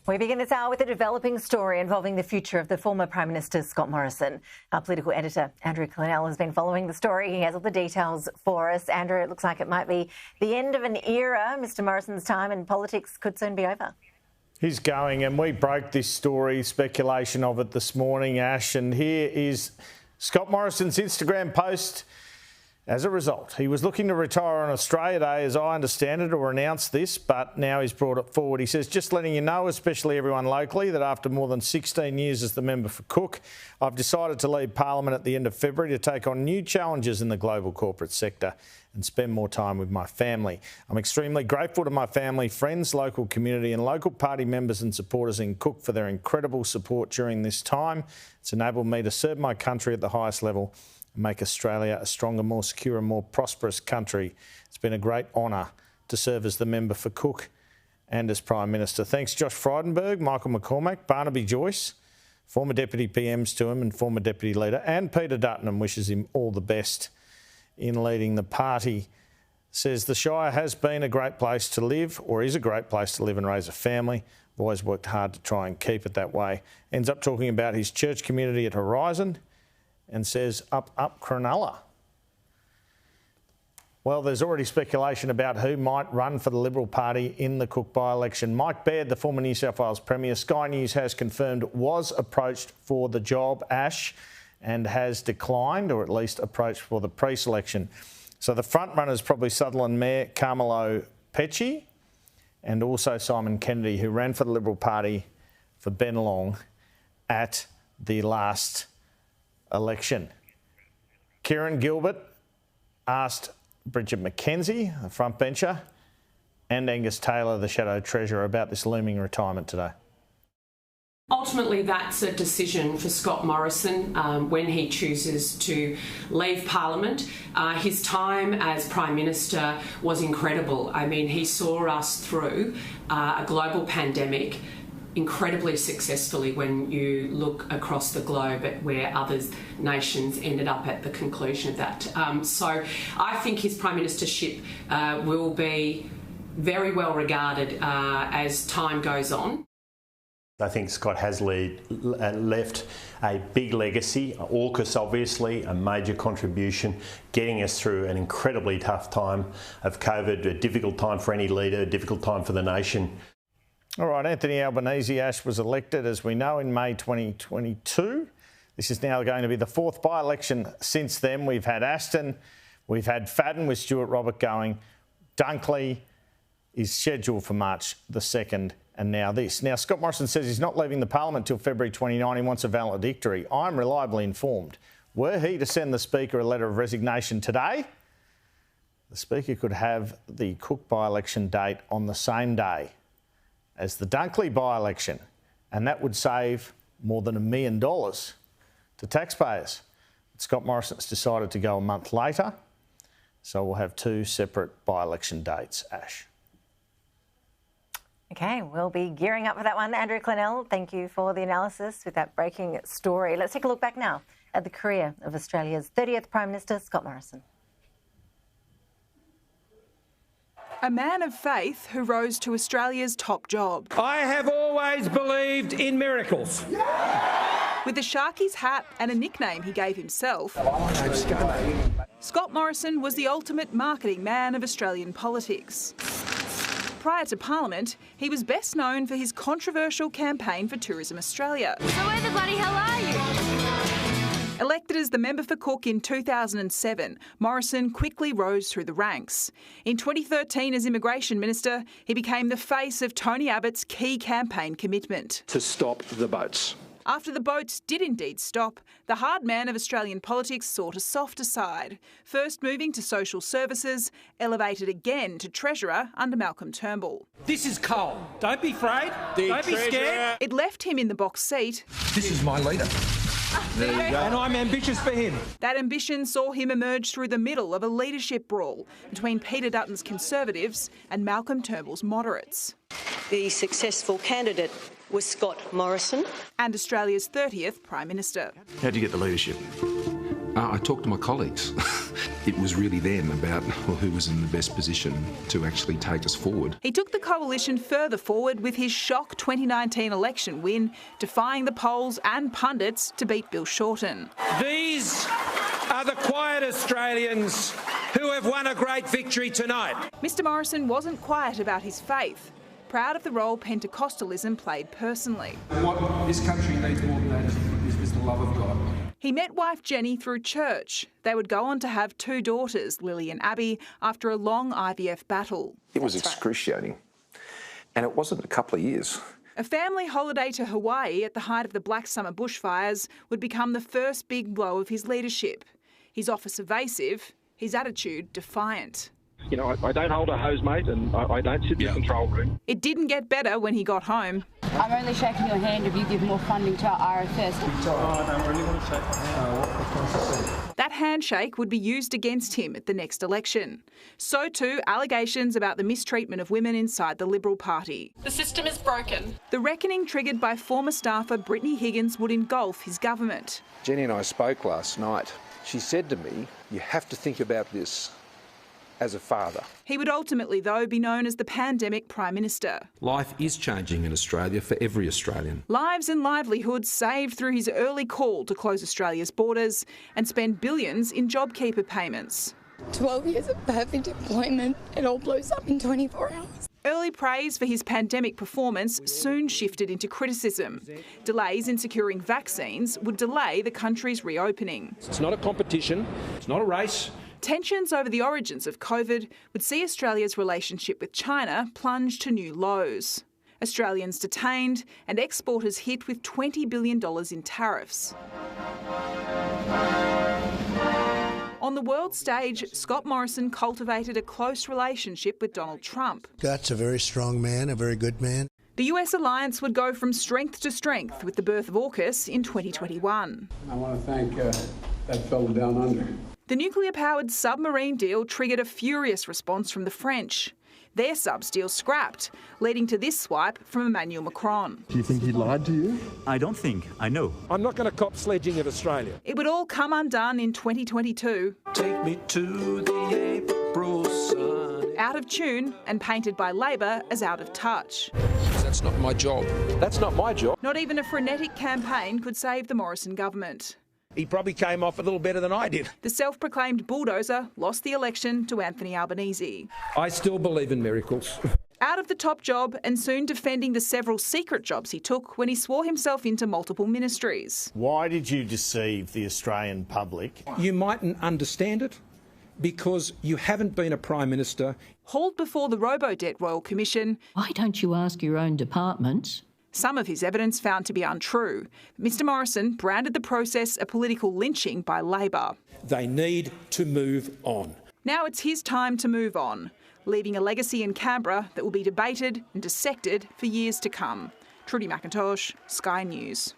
We begin this hour with a developing story involving the future of the former Prime Minister Scott Morrison. Our political editor, Andrew Clennell, has been following the story. He has all the details for us. Andrew, it looks like it might be the end of an era. Mr Morrison's time in politics could soon be over. He's going, and we broke this story, speculation of it this morning, Ash, and here is Scott Morrison's Instagram post. As a result, he was looking to retire on Australia Day, as I understand it, or announced this, but now he's brought it forward. He says, just letting you know, especially everyone locally, that after more than 16 years as the member for Cook, I've decided to leave Parliament at the end of February to take on new challenges in the global corporate sector and spend more time with my family. I'm extremely grateful to my family, friends, local community and local party members and supporters in Cook for their incredible support during this time. It's enabled me to serve my country at the highest level, make Australia a stronger, more secure and more prosperous country. It's been a great honour to serve as the member for Cook and as Prime Minister. Thanks Josh Frydenberg, Michael McCormack, Barnaby Joyce, former Deputy PMs to him and former Deputy Leader, and Peter Dutton, and wishes him all the best in leading the party. Says the Shire has been a great place to live, or is a great place to live and raise a family. I've always worked hard to try and keep it that way. Ends up talking about his church community at Horizon, and says, up Cronulla. Well, there's already speculation about who might run for the Liberal Party in the Cook by-election. Mike Baird, the former New South Wales Premier, Sky News has confirmed was approached for the job, Ash, and has declined, or at least approached for the pre-selection. So the front runner is probably Sutherland Mayor Carmelo Pecci and also Simon Kennedy, who ran for the Liberal Party for Bennelong at the last election. Kieran Gilbert asked Bridget McKenzie, a frontbencher, and Angus Taylor, the Shadow Treasurer, about this looming retirement today. Ultimately, that's a decision for Scott Morrison when he chooses to leave Parliament. His time as Prime Minister was incredible. I mean, he saw us through a global pandemic incredibly successfully when you look across the globe at where other nations ended up at the conclusion of that. So I think his Prime Ministership will be very well regarded as time goes on. I think Scott has left a big legacy. AUKUS, obviously, a major contribution, getting us through an incredibly tough time of COVID, a difficult time for any leader, a difficult time for the nation. All right, Anthony Albanese, Ash, was elected, as we know, in May 2022. This is now going to be the fourth by-election since then. We've had Aston, we've had Fadden with Stuart Robert going. Dunkley is scheduled for March the 2nd, and now this. Now, Scott Morrison says he's not leaving the Parliament till February 29. He wants a valedictory. I'm reliably informed. Were he to send the Speaker a letter of resignation today, the Speaker could have the Cook by-election date on the same day as the Dunkley by-election, and that would save more than $1 million to taxpayers. But Scott Morrison's decided to go a month later, so we'll have two separate by-election dates, Ash. OK, we'll be gearing up for that one. Andrew Clennell, thank you for the analysis with that breaking story. Let's take a look back now at the career of Australia's 30th Prime Minister, Scott Morrison. A man of faith who rose to Australia's top job. I have always believed in miracles. With a Sharkies hat and a nickname he gave himself, Scott Morrison was the ultimate marketing man of Australian politics. Prior to Parliament, he was best known for his controversial campaign for Tourism Australia. So where the bloody hell are you? Elected as the member for Cook in 2007, Morrison quickly rose through the ranks. In 2013, as Immigration Minister, he became the face of Tony Abbott's key campaign commitment. To stop the boats. After the boats did indeed stop, the hard man of Australian politics sought a softer side, first moving to social services, elevated again to Treasurer under Malcolm Turnbull. This is coal. Don't be afraid. Don't be scared. It left him in the box seat. This is my leader. There you go. And I'm ambitious for him. That ambition saw him emerge through the middle of a leadership brawl between Peter Dutton's Conservatives and Malcolm Turnbull's Moderates. The successful candidate was Scott Morrison. And Australia's 30th Prime Minister. How'd you get the leadership? I talked to my colleagues. It was really them about who was in the best position to actually take us forward. He took the coalition further forward with his shock 2019 election win, defying the polls and pundits to beat Bill Shorten. These are the quiet Australians who have won a great victory tonight. Mr Morrison wasn't quiet about his faith, proud of the role Pentecostalism played personally. What this country needs more than that is the love of God. He met wife Jenny through church. They would go on to have 2 daughters, Lily and Abby, after a long IVF battle. It was excruciating, and it wasn't a couple of years. A family holiday to Hawaii at the height of the Black Summer bushfires would become the first big blow of his leadership. His office evasive, his attitude defiant. You know, I don't hold a hose, mate, and I don't sit in the control room. It didn't get better when he got home. I'm only shaking your hand if you give more funding to our RFS. I don't really want to shake my hand. That handshake would be used against him at the next election. So too allegations about the mistreatment of women inside the Liberal Party. The system is broken. The reckoning triggered by former staffer Brittany Higgins would engulf his government. Jenny and I spoke last night. She said to me, you have to think about this as a father. He would ultimately, though, be known as the pandemic Prime Minister. Life is changing in Australia for every Australian. Lives and livelihoods saved through his early call to close Australia's borders and spend billions in JobKeeper payments. 12 years of perfect employment, it all blows up in 24 hours. Early praise for his pandemic performance soon shifted into criticism. Delays in securing vaccines would delay the country's reopening. It's not a competition, it's not a race. Tensions over the origins of COVID would see Australia's relationship with China plunge to new lows. Australians detained and exporters hit with $20 billion in tariffs. On the world stage, Scott Morrison cultivated a close relationship with Donald Trump. Scott's a very strong man, a very good man. The US alliance would go from strength to strength with the birth of AUKUS in 2021. I want to thank that fellow down under. The nuclear-powered submarine deal triggered a furious response from the French. Their subs deal scrapped, leading to this swipe from Emmanuel Macron. Do you think he lied to you? I don't think. I know. I'm not going to cop sledging at Australia. It would all come undone in 2022. Take me to the April sun. Out of tune and painted by Labor as out of touch. That's not my job. That's not my job. Not even a frenetic campaign could save the Morrison government. He probably came off a little better than I did. The self-proclaimed bulldozer lost the election to Anthony Albanese. I still believe in miracles. Out of the top job and soon defending the several secret jobs he took when he swore himself into multiple ministries. Why did you deceive the Australian public? You mightn't understand it because you haven't been a Prime Minister. Hauled before the Robo-Debt Royal Commission. Why don't you ask your own departments? Some of his evidence found to be untrue. Mr Morrison branded the process a political lynching by Labor. They need to move on. Now it's his time to move on, leaving a legacy in Canberra that will be debated and dissected for years to come. Trudy McIntosh, Sky News.